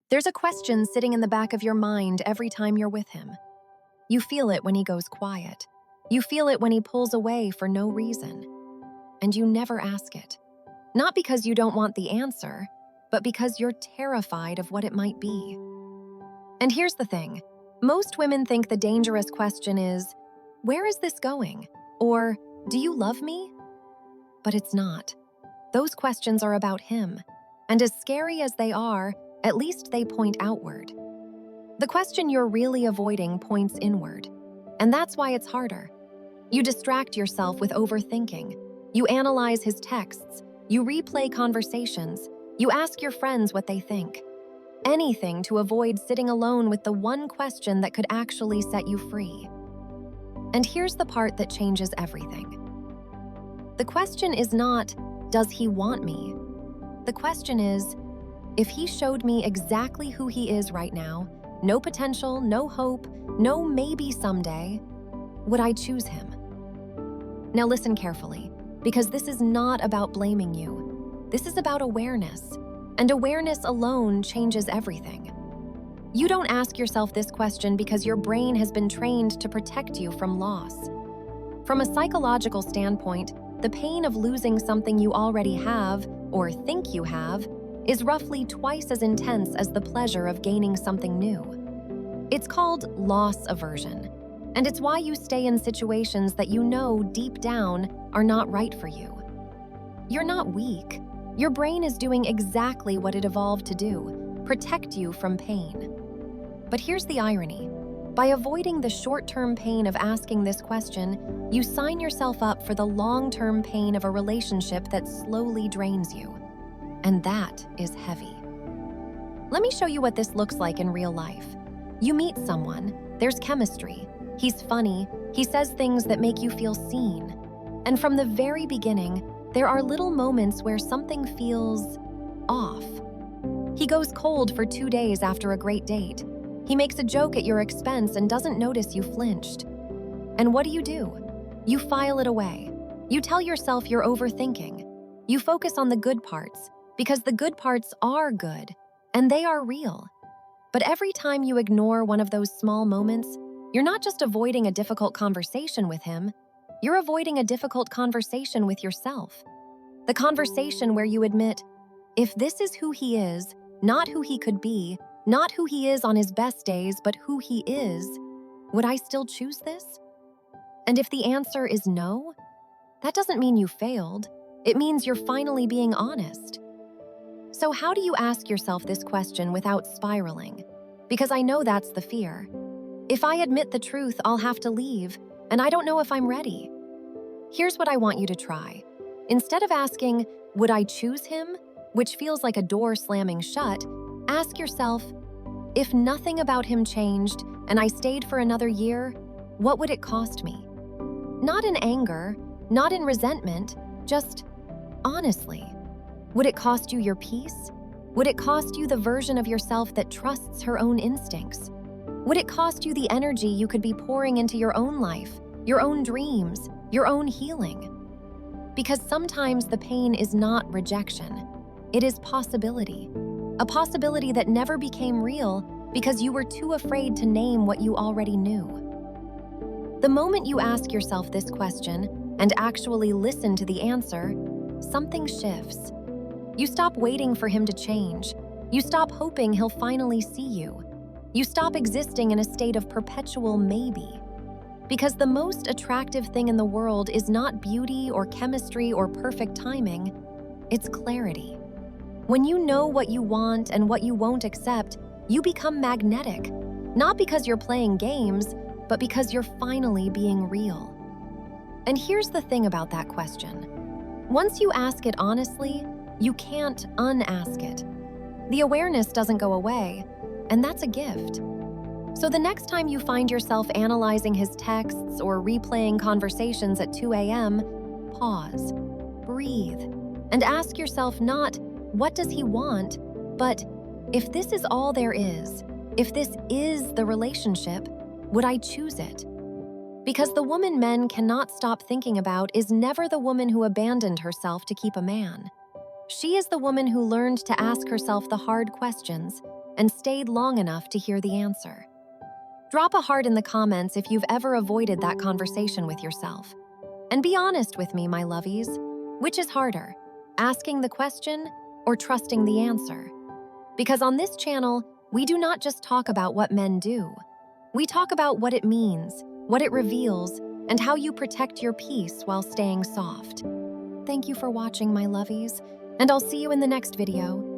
There's a question sitting in the back of your mind every time you're with him. You feel it when he goes quiet. You feel it when he pulls away for no reason. And you never ask it. Not because you don't want the answer, but because you're terrified of what it might be. And here's the thing. Most women think the dangerous question is, where is this going? Or, do you love me? But it's not. Those questions are about him. And as scary as they are, at least they point outward. The question you're really avoiding points inward. And that's why it's harder. You distract yourself with overthinking. You analyze his texts. You replay conversations. You ask your friends what they think. Anything to avoid sitting alone with the one question that could actually set you free. And here's the part that changes everything. The question is not, does he want me? The question is, if he showed me exactly who he is right now, no potential, no hope, no maybe someday, would I choose him? Now listen carefully, because this is not about blaming you. This is about awareness, and awareness alone changes everything. You don't ask yourself this question because your brain has been trained to protect you from loss. From a psychological standpoint, the pain of losing something you already have, or think you have, is roughly twice as intense as the pleasure of gaining something new. It's called loss aversion, and it's why you stay in situations that you know deep down are not right for you. You're not weak. Your brain is doing exactly what it evolved to do, protect you from pain. But here's the irony. By avoiding the short-term pain of asking this question, you sign yourself up for the long-term pain of a relationship that slowly drains you. And that is heavy. Let me show you what this looks like in real life. You meet someone, there's chemistry, he's funny, he says things that make you feel seen. And from the very beginning, there are little moments where something feels off. He goes cold for 2 days after a great date. He makes a joke at your expense and doesn't notice you flinched. And what do? You file it away. You tell yourself you're overthinking. You focus on the good parts, because the good parts are good, and they are real. But every time you ignore one of those small moments, you're not just avoiding a difficult conversation with him, you're avoiding a difficult conversation with yourself. The conversation where you admit, if this is who he is, not who he could be, not who he is on his best days, but who he is, would I still choose this? And if the answer is no, that doesn't mean you failed. It means you're finally being honest. So how do you ask yourself this question without spiraling? Because I know that's the fear. If I admit the truth, I'll have to leave, and I don't know if I'm ready. Here's what I want you to try. Instead of asking, would I choose him, which feels like a door slamming shut, ask yourself, if nothing about him changed and I stayed for another year, what would it cost me? Not in anger, not in resentment, just honestly. Would it cost you your peace? Would it cost you the version of yourself that trusts her own instincts? Would it cost you the energy you could be pouring into your own life, your own dreams, your own healing? Because sometimes the pain is not rejection. It is possibility. A possibility that never became real because you were too afraid to name what you already knew. The moment you ask yourself this question and actually listen to the answer, something shifts. You stop waiting for him to change. You stop hoping he'll finally see you. You stop existing in a state of perpetual maybe. Because the most attractive thing in the world is not beauty or chemistry or perfect timing, it's clarity. When you know what you want and what you won't accept, you become magnetic, not because you're playing games, but because you're finally being real. And here's the thing about that question. Once you ask it honestly, you can't unask it. The awareness doesn't go away, and that's a gift. So the next time you find yourself analyzing his texts or replaying conversations at 2 a.m., pause, breathe, and ask yourself not, what does he want, but if this is all there is, if this is the relationship, would I choose it? Because the woman men cannot stop thinking about is never the woman who abandoned herself to keep a man. She is the woman who learned to ask herself the hard questions and stayed long enough to hear the answer. Drop a heart in the comments if you've ever avoided that conversation with yourself. And be honest with me, my lovies. Which is harder, asking the question or trusting the answer? Because on this channel, we do not just talk about what men do. We talk about what it means, what it reveals, and how you protect your peace while staying soft. Thank you for watching, my lovies, and I'll see you in the next video.